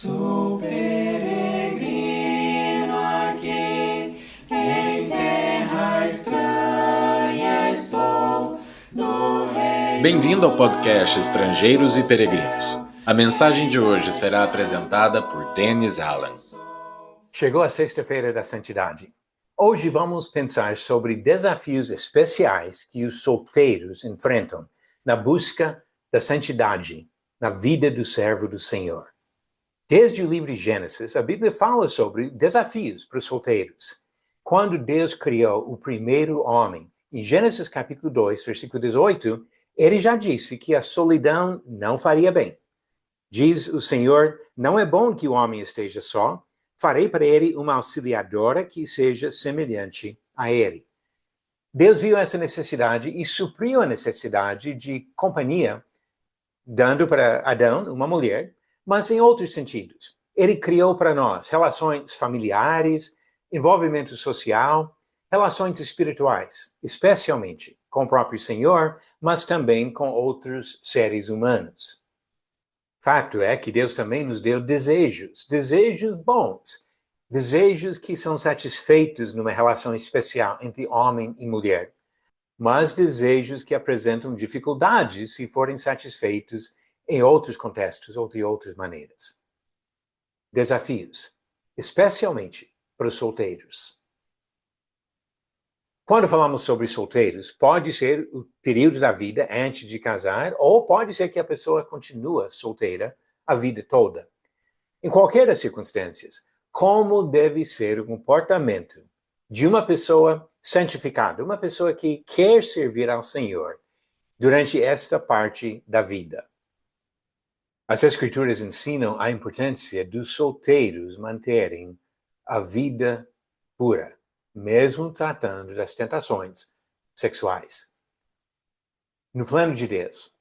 Sou peregrino aqui, em terra estranha estou, no reino. Bem-vindo ao podcast Estrangeiros e Peregrinos. A mensagem de hoje será apresentada por Dennis Allen. Chegou a sexta-feira da santidade. Hoje vamos pensar sobre desafios especiais que os solteiros enfrentam na busca da santidade na vida do servo do Senhor. Desde o livro de Gênesis, a Bíblia fala sobre desafios para os solteiros. Quando Deus criou o primeiro homem, em Gênesis capítulo 2, versículo 18, ele já disse que a solidão não faria bem. Diz o Senhor, não é bom que o homem esteja só, farei para ele uma auxiliadora que seja semelhante a ele. Deus viu essa necessidade e supriu a necessidade de companhia, dando para Adão uma mulher, mas em outros sentidos. Ele criou para nós relações familiares, envolvimento social, relações espirituais, especialmente com o próprio Senhor, mas também com outros seres humanos. Fato é que Deus também nos deu desejos bons, desejos que são satisfeitos numa relação especial entre homem e mulher, mas desejos que apresentam dificuldades se forem satisfeitos em outros contextos ou de outras maneiras. Desafios, especialmente para os solteiros. Quando falamos sobre solteiros, pode ser o período da vida antes de casar, ou pode ser que a pessoa continua solteira a vida toda. Em qualquer das circunstâncias, como deve ser o comportamento de uma pessoa santificada, uma pessoa que quer servir ao Senhor durante esta parte da vida? As Escrituras ensinam a importância dos solteiros manterem a vida pura, mesmo tratando das tentações sexuais. No plano de Deus,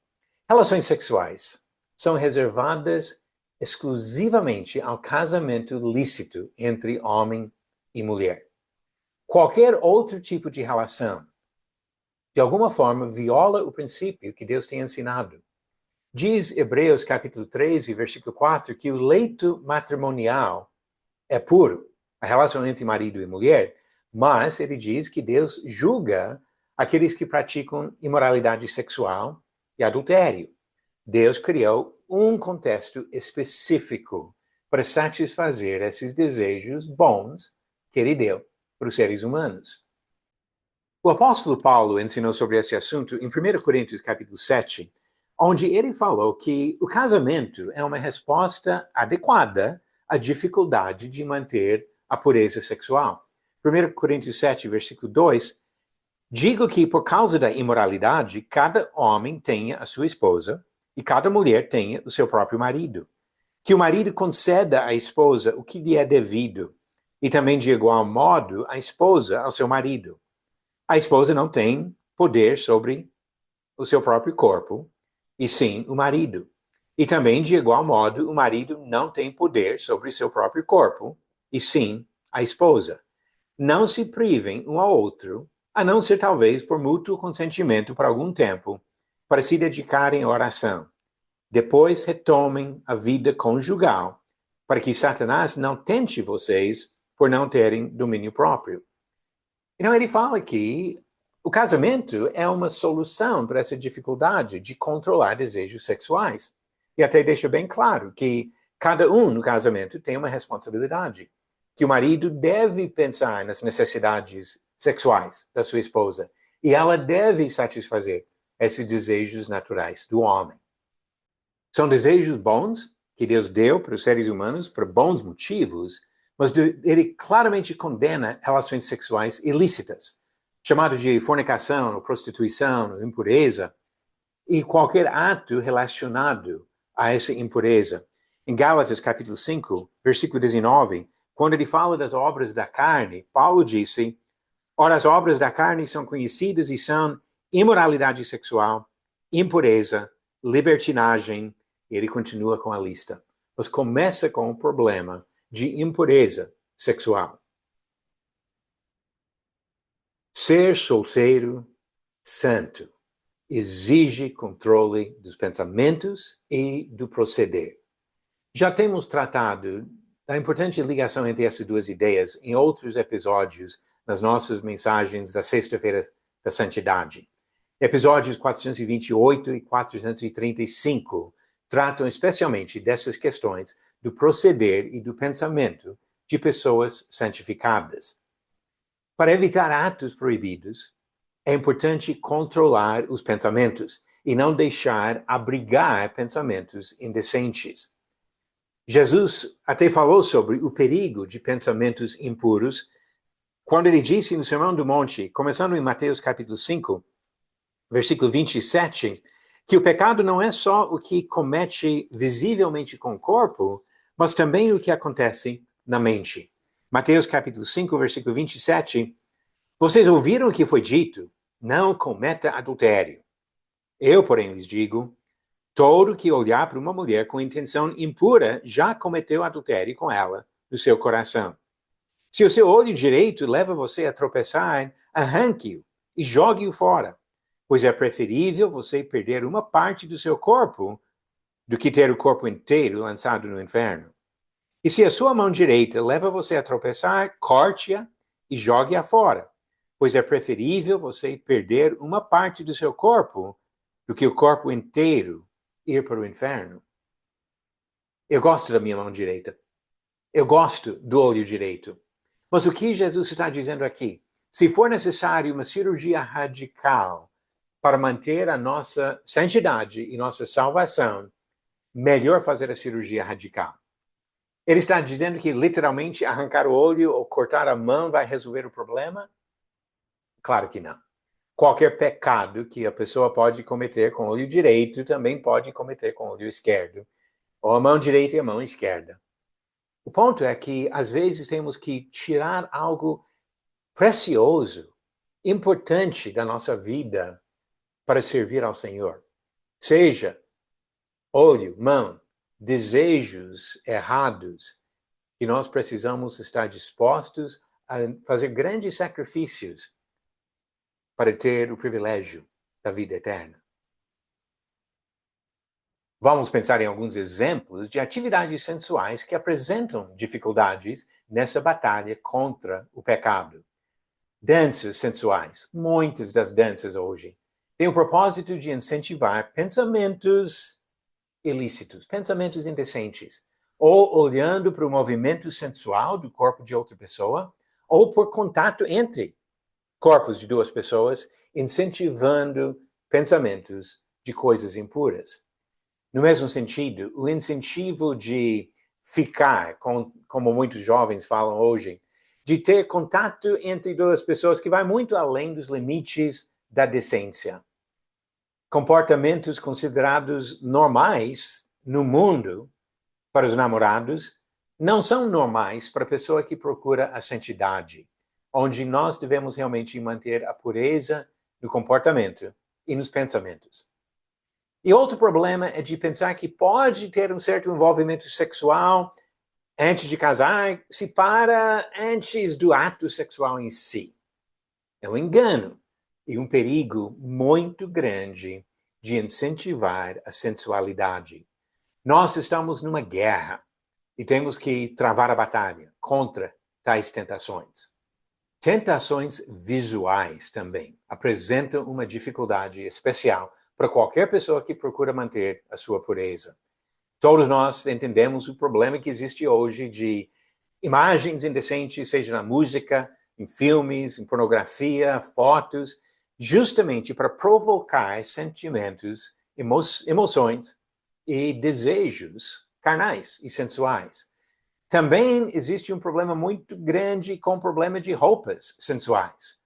relações sexuais são reservadas exclusivamente ao casamento lícito entre homem e mulher. Qualquer outro tipo de relação, de alguma forma, viola o princípio que Deus tem ensinado. Diz Hebreus capítulo 13, versículo 4, que o leito matrimonial é puro, a relação entre marido e mulher, mas ele diz que Deus julga aqueles que praticam imoralidade sexual e adultério. Deus criou um contexto específico para satisfazer esses desejos bons que ele deu para os seres humanos. O apóstolo Paulo ensinou sobre esse assunto em 1 Coríntios capítulo 7, onde ele falou que o casamento é uma resposta adequada à dificuldade de manter a pureza sexual. 1 Coríntios 7, versículo 2, digo que por causa da imoralidade, cada homem tenha a sua esposa e cada mulher tenha o seu próprio marido. Que o marido conceda à esposa o que lhe é devido, e também de igual modo a esposa ao seu marido. A esposa não tem poder sobre o seu próprio corpo, e sim o marido. E também, de igual modo, o marido não tem poder sobre seu próprio corpo, e sim a esposa. Não se privem um ao outro, a não ser talvez por mútuo consentimento por algum tempo, para se dedicarem à oração. Depois retomem a vida conjugal, para que Satanás não tente vocês por não terem domínio próprio. Então ele fala que o casamento é uma solução para essa dificuldade de controlar desejos sexuais. E até deixa bem claro que cada um no casamento tem uma responsabilidade. Que o marido deve pensar nas necessidades sexuais da sua esposa. E ela deve satisfazer esses desejos naturais do homem. São desejos bons que Deus deu para os seres humanos por bons motivos, mas ele claramente condena relações sexuais ilícitas, chamados de fornicação, prostituição, impureza, e qualquer ato relacionado a essa impureza. Em Gálatas capítulo 5, versículo 19, quando ele fala das obras da carne, Paulo disse, ora, as obras da carne são conhecidas e são imoralidade sexual, impureza, libertinagem, e ele continua com a lista. Mas começa com o problema de impureza sexual. Ser solteiro santo exige controle dos pensamentos e do proceder. Já temos tratado da importante ligação entre essas duas ideias em outros episódios nas nossas mensagens da Sexta-feira da Santidade. Episódios 428 e 435 tratam especialmente dessas questões do proceder e do pensamento de pessoas santificadas. Para evitar atos proibidos, é importante controlar os pensamentos e não deixar abrigar pensamentos indecentes. Jesus até falou sobre o perigo de pensamentos impuros quando ele disse no Sermão do Monte, começando em Mateus capítulo 5, versículo 27, que o pecado não é só o que comete visivelmente com o corpo, mas também o que acontece na mente. Mateus capítulo 5, versículo 27, vocês ouviram o que foi dito, não cometa adultério. Eu, porém, lhes digo, todo que olhar para uma mulher com intenção impura já cometeu adultério com ela no seu coração. Se o seu olho direito leva você a tropeçar, arranque-o e jogue-o fora, pois é preferível você perder uma parte do seu corpo do que ter o corpo inteiro lançado no inferno. E se a sua mão direita leva você a tropeçar, corte-a e jogue-a fora, pois é preferível você perder uma parte do seu corpo do que o corpo inteiro ir para o inferno. Eu gosto da minha mão direita. Eu gosto do olho direito. Mas o que Jesus está dizendo aqui? Se for necessário uma cirurgia radical para manter a nossa santidade e nossa salvação, melhor fazer a cirurgia radical. Ele está dizendo que literalmente arrancar o olho ou cortar a mão vai resolver o problema? Claro que não. Qualquer pecado que a pessoa pode cometer com o olho direito também pode cometer com o olho esquerdo, ou a mão direita e a mão esquerda. O ponto é que, às vezes, temos que tirar algo precioso, importante da nossa vida para servir ao Senhor. Seja olho, mão, desejos errados, que nós precisamos estar dispostos a fazer grandes sacrifícios para ter o privilégio da vida eterna. Vamos pensar em alguns exemplos de atividades sensuais que apresentam dificuldades nessa batalha contra o pecado. Danças sensuais. Muitas das danças hoje têm o propósito de incentivar pensamentos ilícitos, pensamentos indecentes, ou olhando para o movimento sensual do corpo de outra pessoa, ou por contato entre corpos de duas pessoas, incentivando pensamentos de coisas impuras. No mesmo sentido, o incentivo de ficar, como muitos jovens falam hoje, de ter contato entre duas pessoas que vai muito além dos limites da decência. Comportamentos considerados normais no mundo para os namorados não são normais para a pessoa que procura a santidade, onde nós devemos realmente manter a pureza no comportamento e nos pensamentos. E outro problema é de pensar que pode ter um certo envolvimento sexual antes de casar, se para antes do ato sexual em si. É um engano e um perigo muito grande de incentivar a sensualidade. Nós estamos numa guerra e temos que travar a batalha contra tais tentações. Tentações visuais também apresentam uma dificuldade especial para qualquer pessoa que procura manter a sua pureza. Todos nós entendemos o problema que existe hoje de imagens indecentes, seja na música, em filmes, em pornografia, fotos, justamente para provocar sentimentos, emoções e desejos carnais e sensuais. Também existe um problema muito grande com o problema de roupas sensuais.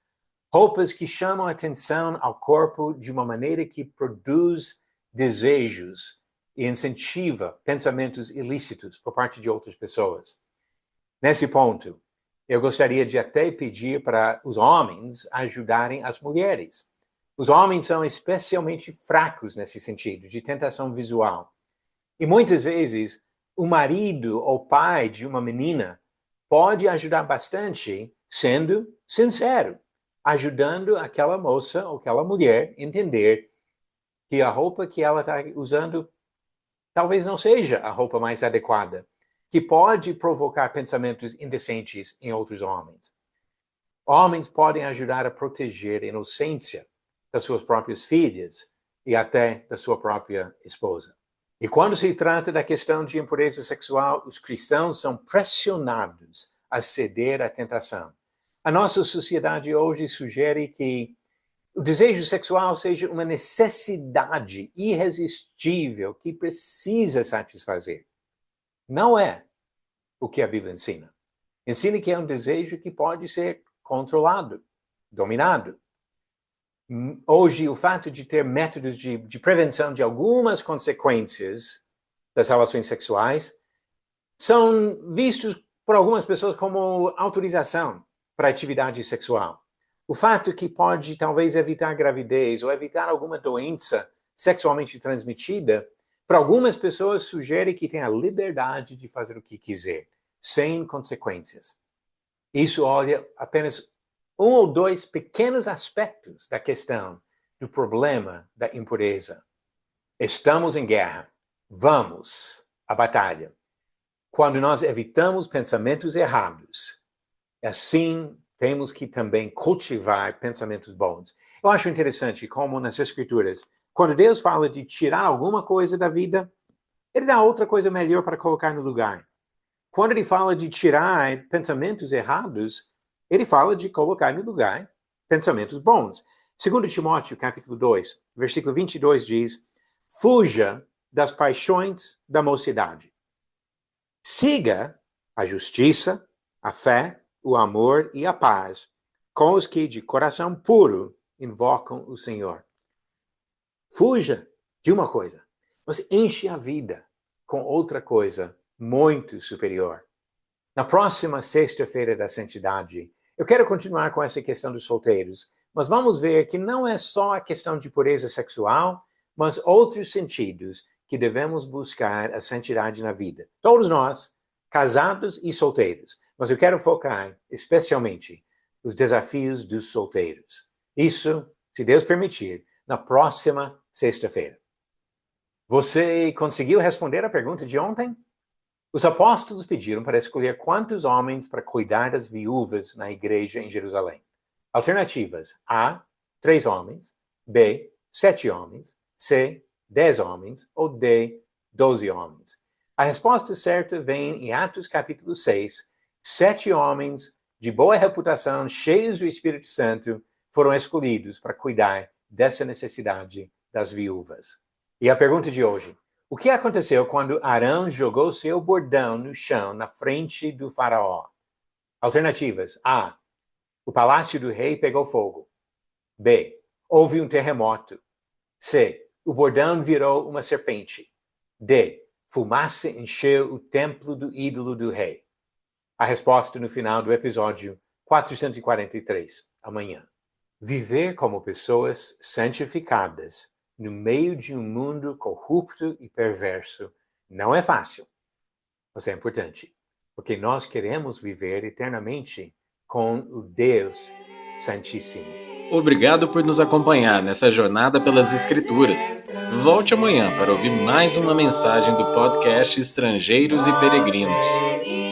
Roupas que chamam a atenção ao corpo de uma maneira que produz desejos e incentiva pensamentos ilícitos por parte de outras pessoas. Nesse ponto, eu gostaria de até pedir para os homens ajudarem as mulheres. Os homens são especialmente fracos nesse sentido, de tentação visual. E muitas vezes, o marido ou pai de uma menina pode ajudar bastante sendo sincero, ajudando aquela moça ou aquela mulher a entender que a roupa que ela está usando talvez não seja a roupa mais adequada, que pode provocar pensamentos indecentes em outros homens. Homens podem ajudar a proteger a inocência das suas próprias filhas e até da sua própria esposa. E quando se trata da questão de impureza sexual, os cristãos são pressionados a ceder à tentação. A nossa sociedade hoje sugere que o desejo sexual seja uma necessidade irresistível que precisa satisfazer. Não é o que a Bíblia ensina. Ensina que é um desejo que pode ser controlado, dominado. Hoje, o fato de ter métodos de prevenção de algumas consequências das relações sexuais são vistos por algumas pessoas como autorização para a atividade sexual. O fato que pode talvez evitar gravidez ou evitar alguma doença sexualmente transmitida, para algumas pessoas sugere que tem a liberdade de fazer o que quiser, sem consequências. Isso olha apenas um ou dois pequenos aspectos da questão do problema da impureza. Estamos em guerra. Vamos à batalha. Quando nós evitamos pensamentos errados, assim temos que também cultivar pensamentos bons. Eu acho interessante como nas Escrituras, quando Deus fala de tirar alguma coisa da vida, Ele dá outra coisa melhor para colocar no lugar. Quando Ele fala de tirar pensamentos errados, Ele fala de colocar no lugar pensamentos bons. 2 Timóteo, capítulo 2, versículo 22 diz: fuja das paixões da mocidade. Siga a justiça, a fé, o amor e a paz com os que de coração puro invocam o Senhor. Fuja de uma coisa, mas enche a vida com outra coisa muito superior. Na próxima sexta-feira da santidade, eu quero continuar com essa questão dos solteiros, mas vamos ver que não é só a questão de pureza sexual, mas outros sentidos que devemos buscar a santidade na vida. Todos nós, casados e solteiros, mas eu quero focar especialmente nos desafios dos solteiros. Isso, se Deus permitir, na próxima sexta-feira. Você conseguiu responder a pergunta de ontem? Os apóstolos pediram para escolher quantos homens para cuidar das viúvas na igreja em Jerusalém. Alternativas: A, 3 homens, B, 7 homens, C, 10 homens ou D, 12 homens. A resposta certa vem em Atos capítulo 6. 7 homens de boa reputação, cheios do Espírito Santo, foram escolhidos para cuidar dessa necessidade das viúvas. E a pergunta de hoje: o que aconteceu quando Arão jogou seu bordão no chão na frente do faraó? Alternativas: A, o palácio do rei pegou fogo. B, houve um terremoto. C, o bordão virou uma serpente. D, fumaça encheu o templo do ídolo do rei. A resposta no final do episódio 443, amanhã. Viver como pessoas santificadas no meio de um mundo corrupto e perverso não é fácil, mas é importante, porque nós queremos viver eternamente com o Deus Santíssimo. Obrigado por nos acompanhar nessa jornada pelas Escrituras. Volte amanhã para ouvir mais uma mensagem do podcast Estrangeiros e Peregrinos.